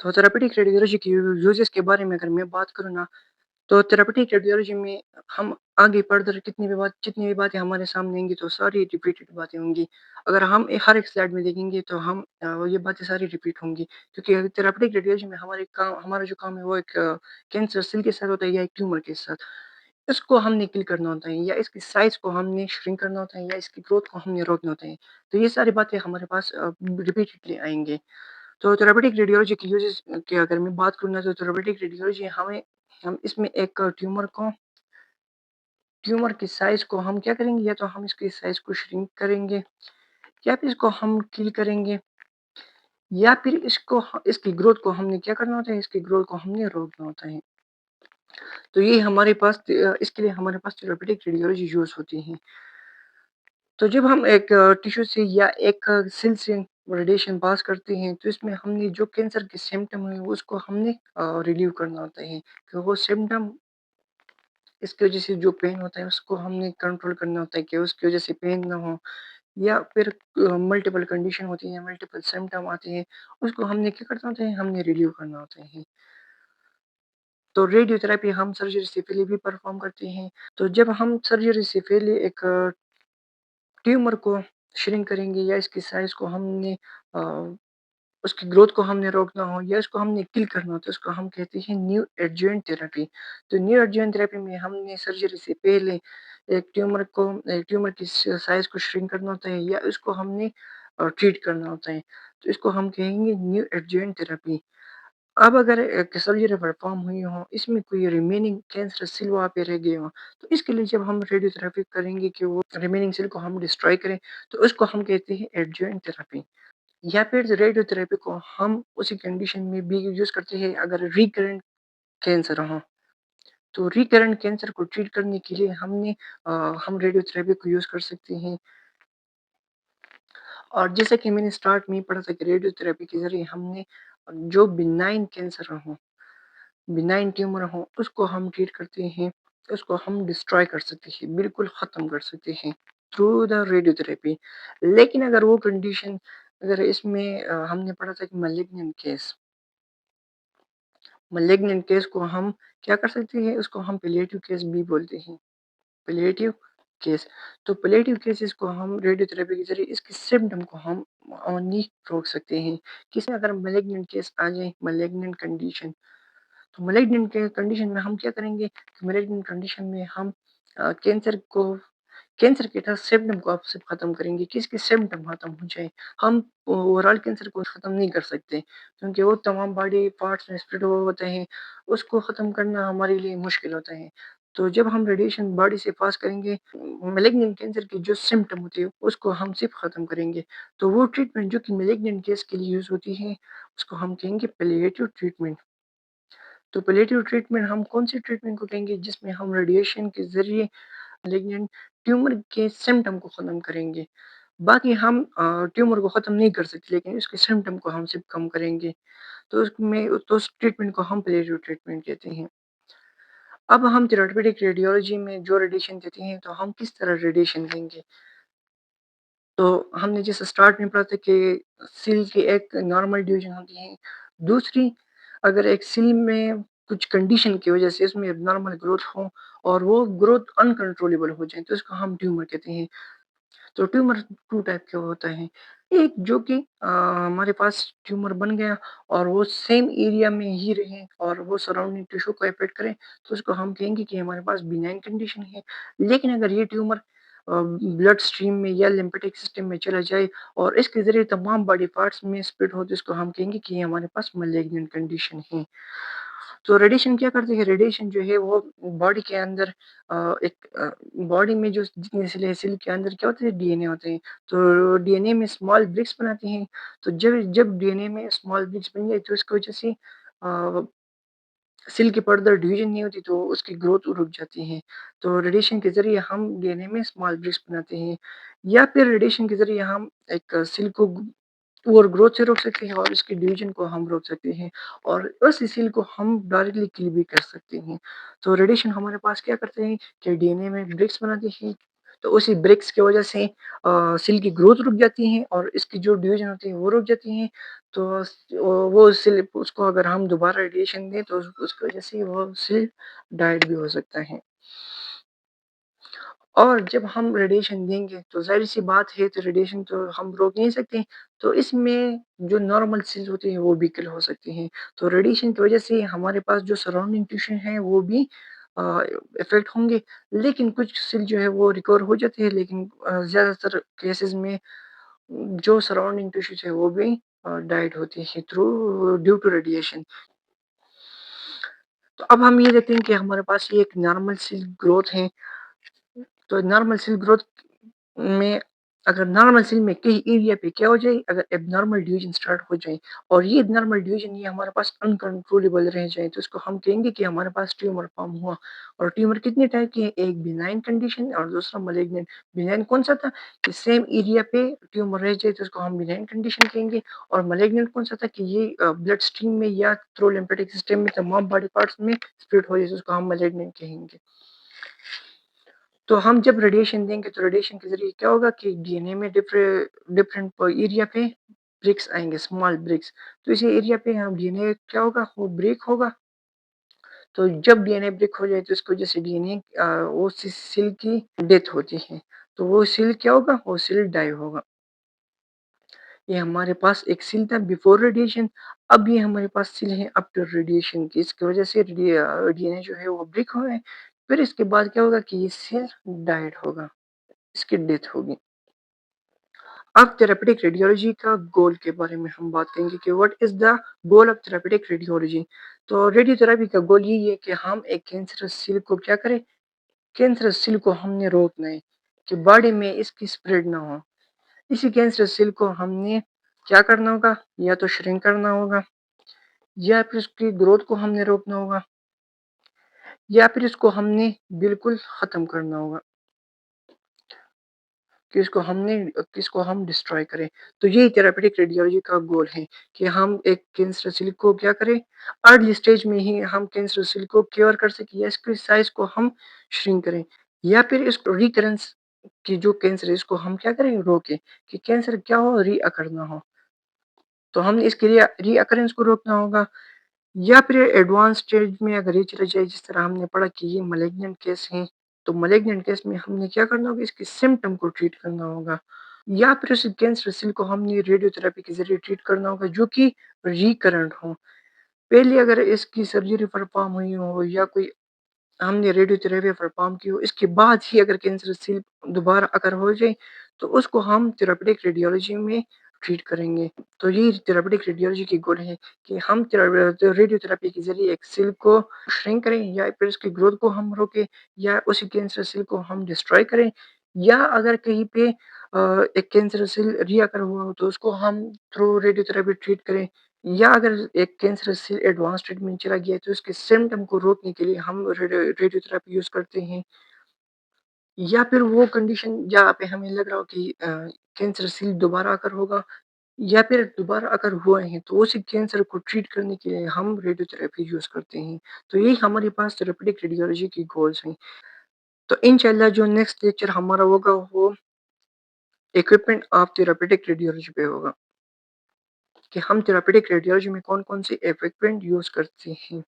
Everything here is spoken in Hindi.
तो थेरेपेटिक रेडियोलॉजी के यूजेस के बारे में अगर मैं बात करूँ ना, तो थेरेपेटिक रेडियोलॉजी में हम आगे फर्दर जितनी भी बातें हमारे सामने आएँगी तो सारी रिपीटेड बातें होंगी। अगर हम हर एक स्लाइड में देखेंगे तो हम ये बातें सारी रिपीट होंगी क्योंकि थेरेपेटिक रेडियोलॉजी में हमारा जो काम है वो एक कैंसर सेल के साथ होता है या एक ट्यूमर के साथ। इसको हमने किल करना होता है या इसकी साइज़ को हमने श्रिंक करना होता है या इसकी ग्रोथ को हमने रोकना होता है। तो ये सारी बातें हमारे पास रिपीटेडली आएँगे। तो थेरेपेटिक रेडियोलॉजी की यूजेस की अगर मैं बात करूँ ना तो थेरेपेटिक रेडियोलॉजी हम इसमें एक ट्यूमर की साइज़ को हम क्या करेंगे या तो हम इसकी साइज़ को श्रिंक करेंगे या फिर इसको हम किल करेंगे या फिर इसकी ग्रोथ को हमने क्या करना होता है, इसकी ग्रोथ को हमने रोकना होता है। तो ये इसके लिए हमारे पास थेरेपेटिक रेडियोलॉजी यूज़ होती है। तो जब हम एक टिश्यू से या एक सेल से रेडिएशन पास करते हैं, तो इसमें हमने जो कैंसर के सिम्पटम है, उसको हमने रिलीव करना होता है। कि वो सिम्पटम इसकी वजह से जो पेन होता है, उसको हमने कंट्रोल करना होता है कि उसकी वजह से पेन ना हो या फिर मल्टीपल कंडीशन होती है, मल्टीपल सिम्पटम आते हैं, उसको हमने क्या करना होता है, हमने रिलीव करना होता है। तो रेडियोथेरेपी हम सर्जरी से पहले भी परफ़ॉर्म करते हैं। तो जब हम सर्जरी से पहले एक ट्यूमर को श्रिंक करेंगे या इसकी साइज़ को अ, उसकी ग्रोथ को हमने रोकना हो या इसको हमने किल करना हो तो उसको हम कहते हैं न्यू एडजुवेंट थेरेपी। तो न्यू एडजुवेंट थेरेपी में हमने सर्जरी से पहले एक ट्यूमर की साइज़ को श्रिंक करना होता है या इसको हमने ट्रीट करना होता है। तो इसको हम कहेंगे न्यू एडजुवेंट थेरेपी। अब अगर सर्जरी परफ़ॉर्म हुई हो, इसमें कोई रिमेनिंग कैंसरस सेल वहाँ पे रह गए हों, तो इसके लिए जब हम रेडियोथेरेपी करेंगे कि वो रिमेनिंग सेल को हम डिस्ट्रॉय करें, तो उसको हम कहते हैं एडजुवेंट थेरेपी। या फिर रेडियोथेरेपी को हम उसी कंडीशन में भी यूज़ करते हैं अगर रिकरेंट कैंसर हो। तो रिकरेंट कैंसर को ट्रीट करने के लिए अ, हम रेडियोथेरेपी को यूज़ कर सकते हैं। और जैसा कि मैंने स्टार्ट में ही पढ़ा था कि रेडियोथेरेपी के ज़रिए हमने जो बिनाइन ट्यूमर हो, उसको हम ट्रीट करते हैं, उसको हम डिस्ट्रॉय कर सकते हैं, बिल्कुल ख़त्म कर सकते हैं थ्रू द रेडियोथेरेपी। लेकिन अगर इसमें हमने पढ़ा था कि मैलिग्नेंट केस को हम क्या कर सकते हैं, उसको हम पैलिएटिव केस भी बोलते हैं, पैलिएटिव केस। तो पैलिएटिव केसेस को हम रेडियोथेरेपी के ज़रिए इसके सिम्पटम को हम ओनली रोक सकते हैं। किसी अगर मैलिग्नेंट केस आ जाए, मैलिग्नेंट कंडीशन तो मैलिग्नेंट के कंडीशन में हम क्या करेंगे कि मैलिग्नेंट कंडीशन में हम अ, कैंसर को कैंसर के था सिम्पटम को आप सिर्फ खत्म करेंगे कि इसके सिम्पटम खत्म हो जाए। हम ओवरऑल कैंसर को खत्म नहीं कर सकते क्योंकि वो तमाम बॉडी पार्ट्स में स्प्रेड हुए होते हैं, उसको खत्म करना हमारे लिए मुश्किल होता है। तो जब हम रेडिएशन बॉडी से पास करेंगे, मैलिग्नेंट कैंसर के जो सिम्पटम होते हैं, उसको हम सिर्फ खत्म करेंगे। तो वो ट्रीटमेंट जो कि मैलिग्नेंट केस के लिए यूज़ होती है, उसको हम कहेंगे पैलिएटिव ट्रीटमेंट। तो पैलिएटिव ट्रीटमेंट हम कौन-सी ट्रीटमेंट को कहेंगे जिसमें हम रेडिएशन के ज़रिए लेकिन ट्यूमर के सिम्पटम को ख़त्म करेंगे। बाकी हम ट्यूमर को ख़त्म नहीं कर सकते लेकिन उसके सिम्पटम को हम सिर्फ़ कम करेंगे। तो उस ट्रीटमेंट को हम पैलिएटिव ट्रीटमेंट कहते हैं। अब हम थेरेपेटिक रेडियोलॉजी में जो रेडिएशन देते हैं, तो हम किस तरह रेडिएशन देंगे? तो हमने जैसे स्टार्ट में पढ़ा था कि सेल की एक नॉर्मल डिवीज़न होती है। दूसरी अगर एक सेल में कुछ कंडीशन की वज़ह से इसमें एब्नॉर्मल ग्रोथ हो और वो ग्रोथ अनकंट्रोलेबल हो जाए, तो इसको हम ट्यूमर कहते हैं। तो ट्यूमर 2 टाइप के होता है। एक जो कि हमारे पास ट्यूमर बन गया और वो सेम एरिया में ही रहे और वो सराउंडिंग टिश्यू को अफ़ेक्ट करे, तो उसको हम कहेंगे कि हमारे पास बिनाइन कंडीशन है। लेकिन अगर ये ट्यूमर ब्लड स्ट्रीम में या लिम्फेटिक सिस्टम में चला जाए और इसके ज़रिए तमाम बॉडी पार्ट्स में स्प्रेड हो, तो इसको हम कहेंगे कि ये हमारे पास मैलिग्नेंट कंडीशन है। तो रेडिएशन क्या करती है? रेडिएशन जो है वो बॉडी के अंदर बॉडी में जो जितने सेल है, सेल के अंदर क्या होता है? डीएनए होते हैं। तो डीएनए में स्मॉल ब्रिक्स बनाते हैं। तो जब जब डीएनए में स्मॉल ब्रिक्स बन जाए तो इसकी वजह से सेल की फर्दर डिवीज़न नहीं होती तो उसकी ग्रोथ रुक जाती है। तो रेडिएशन के ज़रिए हम डीएनए में स्मॉल ब्रिक्स बनाते हैं या फिर रेडिएशन के ज़रिए हम एक सेल को और ग्रोथ से रोक सकते हैं और इसके डिवीजन को हम रोक सकते हैं और उस सेल को हम डायरेक्टली किल भी कर सकते हैं। तो रेडिएशन हमारे पास क्या करते हैं कि डीएनए में ब्रेक्स बनाते हैं, तो उसी ब्रेक्स की वजह से सेल की ग्रोथ रुक जाती है और इसकी जो डिवीजन होती है वो रुक जाती है। तो वो सेल उसको अगर हम दोबारा रेडिएशन दें तो उसकी वजह से वो सेल डाइड भी हो सकता है। और जब हम रेडिएशन देंगे तो ज़ाहिर-सी बात है तो रेडिएशन तो हम रोक नहीं सकते, तो इसमें जो नॉर्मल सेल्स होती हैं वो भी किल हो सकती हैं। तो रेडिएशन की वज़ह से हमारे पास जो सराउंडिंग टिश्यू हैं वो भी अ, इफ़ेक्ट होंगे, लेकिन कुछ सेल जो है वो रिकवर हो जाती है, लेकिन ज़्यादातर केसेज़ में जो सराउंडिंग टिश्यूज़ है वो भी डाइड होती है थ्रू ड्यू टू रेडिएशन। तो अब हम ये देखते हैं कि हमारे पास ये एक नॉर्मल सेल ग्रोथ है। तो नॉर्मल सेल ग्रोथ में अगर नॉर्मल सेल में कहीं एरिया पे क्या हो जाए, अगर एब्नॉर्मल डिवीजन स्टार्ट हो जाए और ये एब्नॉर्मल डिवीजन ये हमारे पास अनकंट्रोलेबल रह जाए, तो इसको हम कहेंगे कि हमारे पास ट्यूमर फॉर्म हुआ। और ट्यूमर कितने टाइप के हैं, एक बिनाइन कंडीशन और दूसरा मलिग्नेंट। बिनाइन कौन सा था कि सेम एरिया पे ट्यूमर रह जाए तो इसको हम बिनाइन कंडीशन कहेंगे। और मलिग्नेंट कौन सा था कि ये ब्लड स्ट्रीम में या थ्रू लिम्फेटिक सिस्टम में तमाम बॉडी पार्ट्स में स्प्रेड हो जाए तो उसको हम मलिग्नेंट कहेंगे। तो हम जब रेडिएशन देंगे तो रेडिएशन के ज़रिए क्या होगा कि डीएनए में डिफरेंट एरिया पे ब्रेक्स आएँगे, स्मॉल ब्रेक्स। तो इसी एरिया पे हम डीएनए क्या होगा, वो ब्रेक होगा। तो जब डीएनए ब्रेक हो जाए तो इसकी वजह से डीएनए वो सेल की डेथ होती है। तो वो सेल क्या होगा, वो सेल डाई होगा। ये हमारे पास एक सेल था बिफोर रेडिएशन, अब ये हमारे पास सेल है आफ्टर रेडिएशन की। इसकी वजह से डीएनए जो है वो ब्रेक हो गए। फिर इसके बाद क्या होगा कि ये सेल डाइड होगा, इसकी डेथ होगी। अब थेरेपेटिक रेडियोलॉजी का गोल के बारे में हम बात करेंगे कि what is the goal of therapeutic radiology. तो रेडियोथेरेपी का गोल यही है कि हम एक कैंसरस सेल को क्या करें, कैंसरस सेल को हमने रोकना है कि बॉडी में इसकी स्प्रेड ना हो। इसी कैंसरस सेल को हमने क्या करना होगा, या तो श्रिंक करना होगा, या फिर उसकी ग्रोथ को हमने रोकना होगा, या फिर इसको हमने बिल्कुल ख़त्म करना होगा। किसको हम डिस्ट्रॉय करें। तो यही थेरेपेटिक रेडियोलॉजी का गोल है कि हम एक कैंसर सेल को क्या करें, अर्ली स्टेज में ही हम कैंसर सेल को क्योर कर सकें या इसकी साइज़ को हम श्रिंक करें, या फिर इसको रिकरेंस की जो कैंसर है इसको हम क्या करें, रोकें कि कैंसर क्या हो, रीअकर ना हो। तो हमने इसके लिए रीअकरेंस को रोकना होगा, या फिर एडवांस स्टेज में अगर ये चला जाए, जिस तरह हमने पढ़ा कि ये मैलिग्नेंट केस है, तो मैलिग्नेंट केस में हमने क्या करना होगा, इसके सिम्पटम को ट्रीट करना होगा, या फिर उस कैंसर सेल को हमने रेडियोथेरेपी के ज़रिए ट्रीट करना होगा जो कि रिकरेंट हो। पहले अगर इसकी सर्जरी परफ़ॉर्म हुई हो या कोई हमने रेडियोथेरेपी परफ़ॉर्म की हो, इसके बाद ही अगर कैंसर सेल दोबारा अगर हो जाए, तो उसको हम थेरेपेटिक रेडियोलॉजी में ट्रीट करेंगे। तो ये थेरेपेटिक रेडियोलॉजी की गोल है कि हम रेडियोथेरेपी के ज़रिए एक सेल को श्रिंक करें, या फिर उसकी ग्रोथ को हम रोकें, या उसी कैंसर सेल को हम डिस्ट्रॉय करें, या अगर कहीं पे एक कैंसर सेल रीअकर हुआ हो, तो उसको हम थ्रू रेडियोथेरेपी ट्रीट करें। या अगर एक कैंसर सेल एडवांस ट्रीटमेंट चला गया है तो उसके सिम्पटम को रोकने के लिए हम रेडियोथेरेपी यूज़ करते हैं। या फिर वो कंडीशन जहाँ पे हमें लग रहा हो कि कैंसर सेल दोबारा अगर होगा, या फिर दोबारा अगर हुआ है तो उसी कैंसर को ट्रीट करने के लिए हम रेडियोथेरेपी यूज़ करते हैं। तो यही हमारे पास थेरेपेटिक रेडियोलॉजी की गोल्स हैं। तो इंशाल्लाह जो नेक्स्ट लेक्चर हमारा होगा वो इक्विपमेंट ऑफ थेरेपेटिक रेडियोलॉजी पे होगा कि हम थेरेपेटिक रेडियोलॉजी में कौन-कौन से इक्विपमेंट यूज़ करते हैं।